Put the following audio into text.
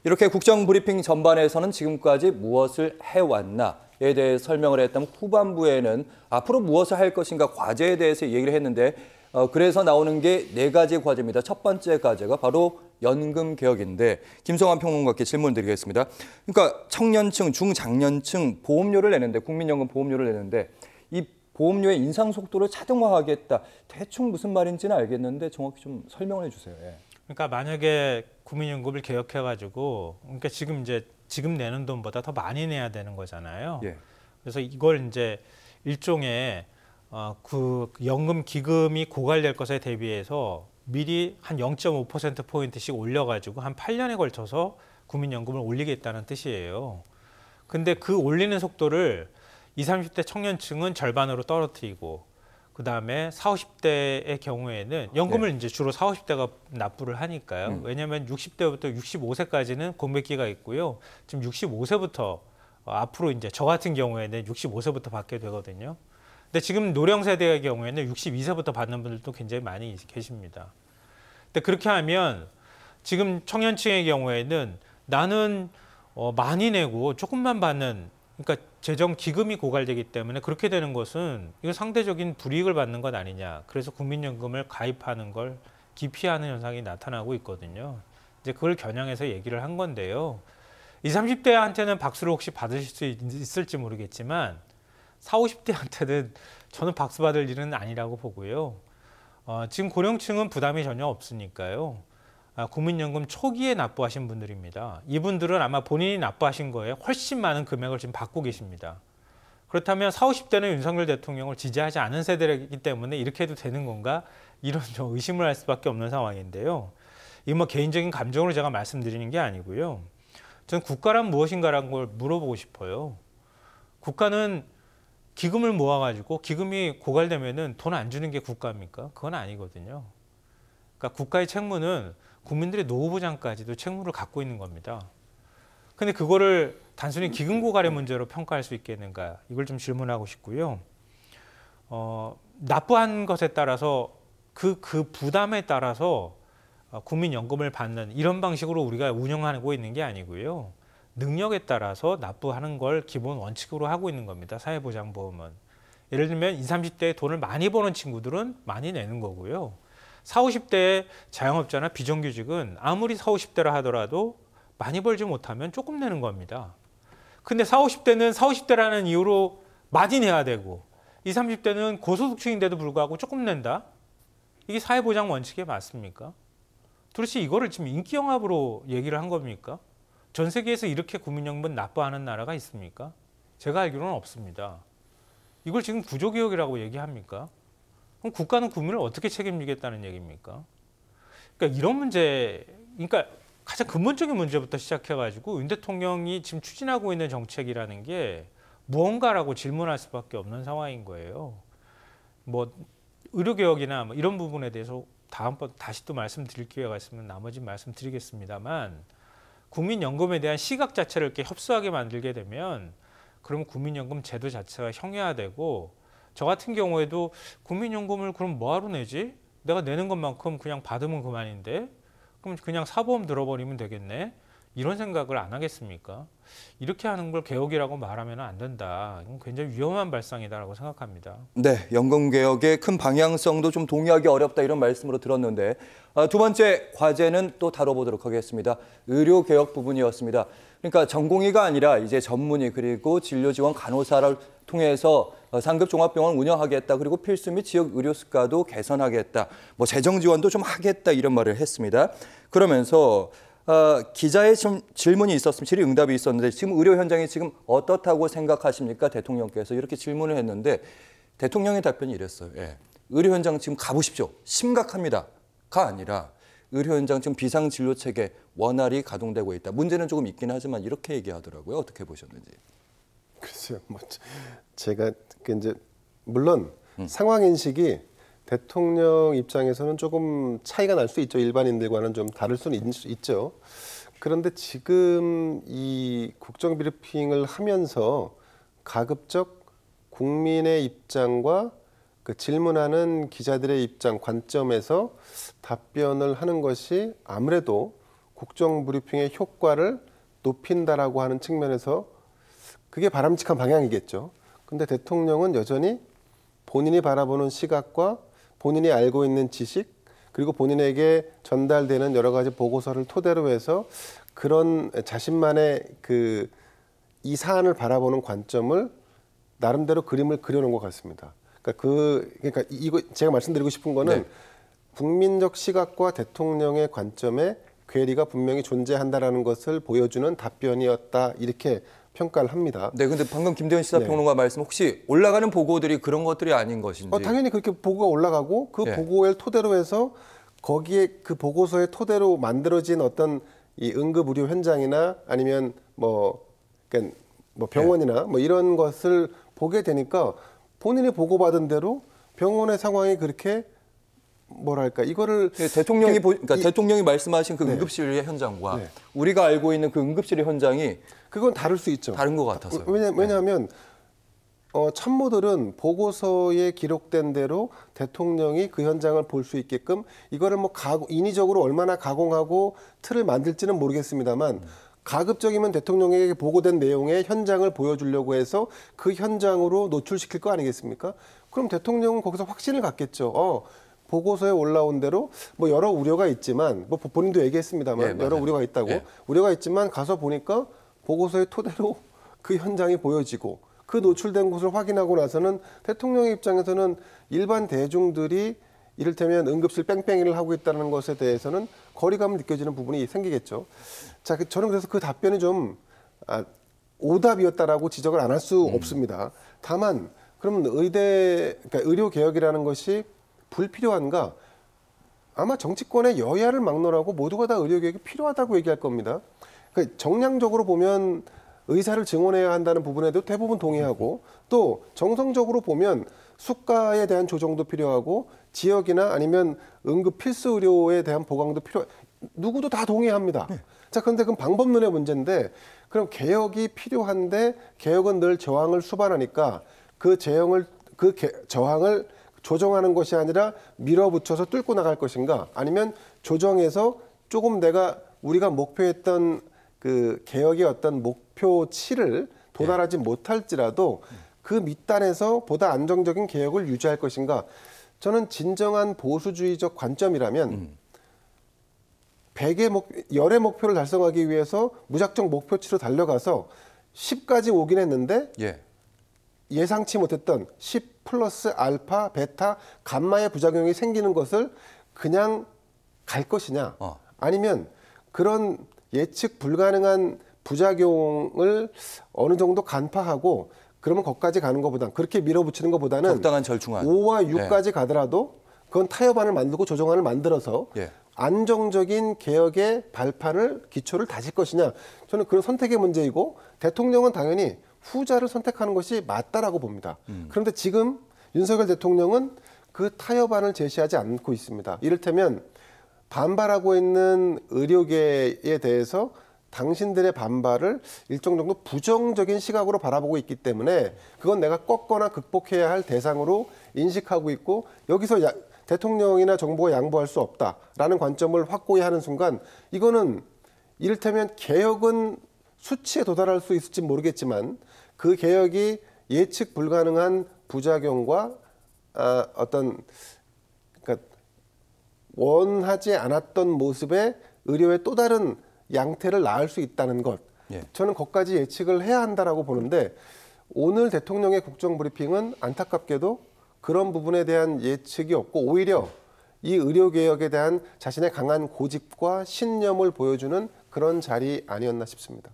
이렇게 국정브리핑 전반에서는 지금까지 무엇을 해왔나에 대해 설명을 했다면 후반부에는 앞으로 무엇을 할 것인가 과제에 대해서 얘기를 했는데 그래서 나오는 게 네 가지 과제입니다. 첫 번째 과제가 바로 연금 개혁인데 김성환 평론가께 질문 드리겠습니다. 그러니까 청년층, 중장년층 보험료를 내는데 국민연금 보험료를 내는데 이 보험료의 인상 속도를 자동화하겠다. 대충 무슨 말인지는 알겠는데 정확히 좀 설명을 해주세요. 예. 그러니까 만약에 국민연금을 개혁해가지고 그러니까 지금 내는 돈보다 더 많이 내야 되는 거잖아요. 예. 그래서 이걸 이제 일종의 그 연금 기금이 고갈될 것에 대비해서 미리 한 0.5%포인트씩 올려가지고 한 8년에 걸쳐서 국민연금을 올리겠다는 뜻이에요. 근데 그 올리는 속도를 20, 30대 청년층은 절반으로 떨어뜨리고 그다음에 40, 50대의 경우에는 연금을 이제 주로 40, 50대가 납부를 하니까요. 왜냐하면 60대부터 65세까지는 공백기가 있고요. 지금 65세부터 앞으로 이제 저 같은 경우에는 65세부터 받게 되거든요. 근데 지금 노령 세대의 경우에는 62세부터 받는 분들도 굉장히 많이 계십니다. 근데 그렇게 하면 지금 청년층의 경우에는 나는 많이 내고 조금만 받는 그러니까 재정 기금이 고갈되기 때문에 그렇게 되는 것은 이거 상대적인 불이익을 받는 것 아니냐. 그래서 국민연금을 가입하는 걸 기피하는 현상이 나타나고 있거든요. 이제 그걸 겨냥해서 얘기를 한 건데요. 20, 30대한테는 박수를 혹시 받으실 수 있을지 모르겠지만 40, 50대한테는 저는 박수 받을 일은 아니라고 보고요. 지금 고령층은 부담이 전혀 없으니까요. 국민연금 초기에 납부하신 분들입니다. 이분들은 아마 본인이 납부하신 거에 훨씬 많은 금액을 지금 받고 계십니다. 그렇다면 40, 50대는 윤석열 대통령을 지지하지 않은 세대이기 때문에 이렇게 해도 되는 건가? 이런 좀 의심을 할 수밖에 없는 상황인데요. 이거 뭐 개인적인 감정으로 제가 말씀드리는 게 아니고요. 저는 국가란 무엇인가라는 걸 물어보고 싶어요. 국가는 기금을 모아가지고 기금이 고갈되면은 돈 안 주는 게 국가입니까? 그건 아니거든요. 그러니까 국가의 책무는 국민들의 노후보장까지도 책무를 갖고 있는 겁니다. 근데 그거를 단순히 기금 고갈의 문제로 평가할 수 있겠는가? 이걸 좀 질문하고 싶고요. 납부한 것에 따라서 그 부담에 따라서 국민연금을 받는 이런 방식으로 우리가 운영하고 있는 게 아니고요. 능력에 따라서 납부하는 걸 기본 원칙으로 하고 있는 겁니다. 사회보장보험은. 예를 들면 20, 30대에 돈을 많이 버는 친구들은 많이 내는 거고요. 40, 50대의 자영업자나 비정규직은 아무리 40, 50대라 하더라도 많이 벌지 못하면 조금 내는 겁니다. 근데 40, 50대는 40, 50대라는 이유로 많이 내야 되고 20, 30대는 고소득층인데도 불구하고 조금 낸다? 이게 사회보장 원칙에 맞습니까? 도대체 이거를 지금 인기영합으로 얘기를 한 겁니까? 전 세계에서 이렇게 국민연금을 납부하는 나라가 있습니까? 제가 알기로는 없습니다. 이걸 지금 구조개혁이라고 얘기합니까? 그럼 국가는 국민을 어떻게 책임지겠다는 얘기입니까? 그러니까 이런 문제, 그러니까 가장 근본적인 문제부터 시작해가지고 윤 대통령이 지금 추진하고 있는 정책이라는 게 무언가라고 질문할 수밖에 없는 상황인 거예요. 뭐 의료개혁이나 뭐 이런 부분에 대해서 다음번 다시 또 말씀드릴 기회가 있으면 나머지 말씀드리겠습니다만 국민연금에 대한 시각 자체를 이렇게 협소하게 만들게 되면 그러면 국민연금 제도 자체가 형해화되고 저 같은 경우에도 국민연금을 그럼 뭐하러 내지? 내가 내는 것만큼 그냥 받으면 그만인데 그럼 그냥 사보험 들어버리면 되겠네? 이런 생각을 안 하겠습니까? 이렇게 하는 걸 개혁이라고 말하면 안 된다. 이건 굉장히 위험한 발상이다라고 생각합니다. 네, 연금개혁의 큰 방향성도 좀 동의하기 어렵다 이런 말씀으로 들었는데 두 번째 과제는 또 다뤄보도록 하겠습니다. 의료개혁 부분이었습니다. 그러니까 전공의가 아니라 이제 전문의 그리고 진료지원 간호사를 통해서 상급 종합병원 운영하겠다. 그리고 필수 및 지역 의료 수가도 개선하겠다. 뭐 재정 지원도 좀 하겠다 이런 말을 했습니다. 그러면서 기자의 질문이 있었으면 질의응답이 있었는데 지금 의료 현장이 지금 어떻다고 생각하십니까? 대통령께서 이렇게 질문을 했는데 대통령의 답변이 이랬어요. 예. 의료 현장 지금 가보십시오. 심각합니다.가 아니라 의료 현장 지금 비상진료체계 원활히 가동되고 있다. 문제는 조금 있긴 하지만 이렇게 얘기하더라고요. 어떻게 보셨는지. 글쎄요. 뭐 제가 이제 물론 상황 인식이 대통령 입장에서는 조금 차이가 날 수 있죠. 일반인들과는 좀 다를 수는 있죠. 그런데 지금 이 국정 브리핑을 하면서 가급적 국민의 입장과 그 질문하는 기자들의 입장, 관점에서 답변을 하는 것이 아무래도 국정브리핑의 효과를 높인다라고 하는 측면에서 그게 바람직한 방향이겠죠. 근데 대통령은 여전히 본인이 바라보는 시각과 본인이 알고 있는 지식 그리고 본인에게 전달되는 여러 가지 보고서를 토대로 해서 그런 자신만의 이 사안을 바라보는 관점을 나름대로 그림을 그려놓은 것 같습니다. 그러니까 이거 제가 말씀드리고 싶은 거는 네. 국민적 시각과 대통령의 관점에 괴리가 분명히 존재한다라는 것을 보여주는 답변이었다 이렇게 평가를 합니다. 네, 근데 방금 김대현 시사평론가 말씀 혹시 올라가는 보고들이 그런 것들이 아닌 것인지? 당연히 그렇게 보고가 올라가고 그 예. 보고를 토대로 해서 거기에 그 보고서의 토대로 만들어진 어떤 이 응급 의료 현장이나 아니면 그러니까 병원이나 이런 것을 보게 되니까 본인이 보고받은 대로 병원의 상황이 그렇게 뭐랄까 이거를 대통령이 그러니까 대통령이 말씀하신 그 네. 응급실의 현장과 네. 우리가 알고 있는 그 응급실의 현장이 그건 다를 수 있죠. 다른 것 같아서요. 왜냐하면 참모들은 보고서에 기록된 대로 대통령이 그 현장을 볼 수 있게끔 이거를 인위적으로 얼마나 가공하고 틀을 만들지는 모르겠습니다만 가급적이면 대통령에게 보고된 내용의 현장을 보여주려고 해서 그 현장으로 노출시킬 거 아니겠습니까? 그럼 대통령은 거기서 확신을 갖겠죠. 보고서에 올라온 대로 여러 우려가 있지만 본인도 얘기했습니다만 예, 여러 우려가 있다고 예. 우려가 있지만 가서 보니까 보고서의 토대로 그 현장이 보여지고 그 노출된 곳을 확인하고 나서는 대통령의 입장에서는 일반 대중들이 이를테면 응급실 뺑뺑이를 하고 있다는 것에 대해서는 거리감을 느껴지는 부분이 생기겠죠. 자, 저는 그래서 그 답변이 좀 오답이었다라고 지적을 안 할 수 없습니다. 다만 그러면 그러니까 의료 개혁이라는 것이 불필요한가? 아마 정치권의 여야를 막론하고 모두가 다 의료 개혁이 필요하다고 얘기할 겁니다. 그러니까 정량적으로 보면 의사를 증원해야 한다는 부분에도 대부분 동의하고 또 정성적으로 보면 수가에 대한 조정도 필요하고 지역이나 아니면 응급 필수 의료에 대한 보강도 누구도 다 동의합니다. 자, 그런데 그건 방법론의 문제인데 그럼 개혁이 필요한데 개혁은 늘 저항을 수반하니까 그 저항을 조정하는 것이 아니라 밀어붙여서 뚫고 나갈 것인가 아니면 조정해서 조금 우리가 목표했던 그 개혁의 어떤 목표치를 도달하지 못할지라도 그 밑단에서 보다 안정적인 개혁을 유지할 것인가. 저는 진정한 보수주의적 관점이라면 10의 목표를 달성하기 위해서 무작정 목표치로 달려가서 10까지 오긴 했는데 예. 예상치 못했던 10 플러스 알파, 베타, 감마의 부작용이 생기는 것을 그냥 갈 것이냐 아니면 그런 예측 불가능한 부작용을 어느 정도 간파하고 그러면 거기까지 가는 것보다 그렇게 밀어붙이는 것보다는 적당한 절충안 5와 6까지 가더라도 그건 타협안을 만들고 조정안을 만들어서 안정적인 개혁의 발판을 기초를 다질 것이냐 저는 그런 선택의 문제이고 대통령은 당연히 후자를 선택하는 것이 맞다라고 봅니다. 그런데 지금 윤석열 대통령은 그 타협안을 제시하지 않고 있습니다. 이를테면 반발하고 있는 의료계에 대해서 당신들의 반발을 일정 정도 부정적인 시각으로 바라보고 있기 때문에 그건 내가 꺾거나 극복해야 할 대상으로 인식하고 있고 여기서 대통령이나 정부가 양보할 수 없다라는 관점을 확고히 하는 순간 이거는 이를테면 개혁은 수치에 도달할 수 있을지 모르겠지만 그 개혁이 예측 불가능한 부작용과 그러니까 원하지 않았던 모습의 의료의 또 다른 양태를 낳을 수 있다는 것. 저는 거기까지 예측을 해야 한다라고 보는데 오늘 대통령의 국정브리핑은 안타깝게도 그런 부분에 대한 예측이 없고 오히려 이 의료개혁에 대한 자신의 강한 고집과 신념을 보여주는 그런 자리 아니었나 싶습니다.